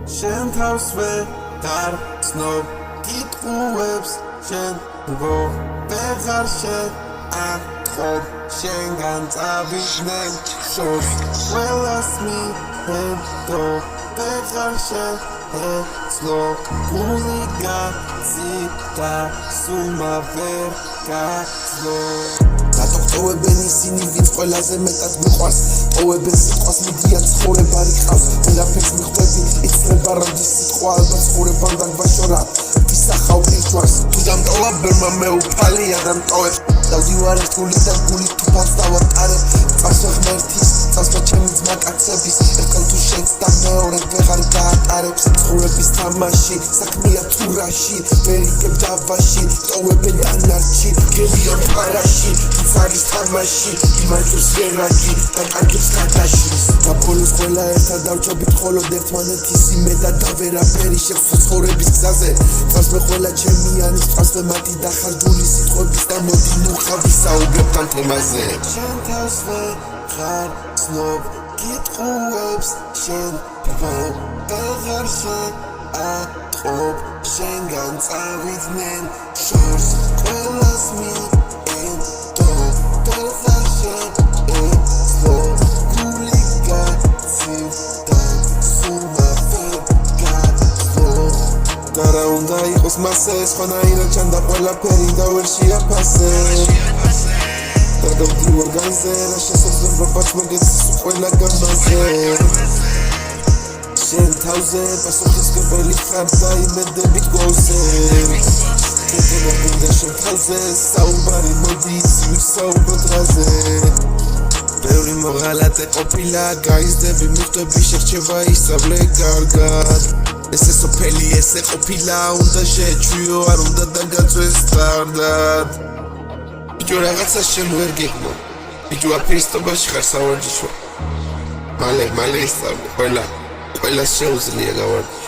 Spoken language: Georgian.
შენ თავს ვეღარ ცნობ კითხვებს შენ ვეღარ შეატყობ შენგან წავიდნენ შორს ყველას მიხედო ვეღარ შეეძლო გული გაცდა სულმა ვერ გაძლო რატო ხტოვებენ ისინი ვინც ყველაზე მეტად მიყვარს ტოვებენ სიტყვას მიდიან ცხოვრება რიყავს ვერაფერს მიხვდები იცლება როდის სიტყვა ალბათ ცხოვრებამდან გვაშორა ვისახავ პირჯვარს თუ დამტოვა ბერმა მეუფალია დამტოვებს დავდივარ ერთ გულიდან გული თუფანს დავატარებ წავსვე ღმერთის წავსვე ჩემი ძმა კაცების ერთხელ თუ შენს და მეორე ვეღარ გაატარებს ცხოვრების თამაში საქმეა თურაში ვერ იგებ დავაში ტოვებენ დანარჩი გებიონ პარაში არის თამაში იმაჯებს ვერაგი და კარგებს გადაშლის და ბოლოს ყველა ერთად დავჭობთ მხოლოდ ერთმანეთის იმედა და ვერაფერი შევსვით ცხოვრების გზაზე წავსვე ყველა ჩემიანის წავსვე მათი დახარჯული სიტყვების და მოდი ნუ ხავისაუბრებთ ამ თემაზე შენ თავს ვეღარ ცნობ კითხვებს შენ ვეღარ შეატყობ შენგან წავიდნენ შორს ყველას და უნდა იყოს მასე სხვანაირად ჩანდა ყველაფერი და ვერ შეაფასე და დავდივარ განზე რა შესაძლებლობა ბაჭმაგეც ყველა გამაზე შენ თავზე პასუხისმგებელი ხარ და იმედებით გვაუზე და შენ თავზე საუბარი მოდი ვისაუბროთ რაზე ბევრი მოღალატე ყოფილა გაიზრდები მიხვდები შერჩევა ისწავლე კარგად ესე სოფელი ესე ყოფილა უნდა შეჩვიო არ უნდა დაგაწვეს სტარდად ბიჭო რაღაცა შენ ვერ გეგმო ბიჭო აფერისტობაში ხარ სავარჯიშო მალე ისწავლე ყველა შეუძლია გავარჯიშო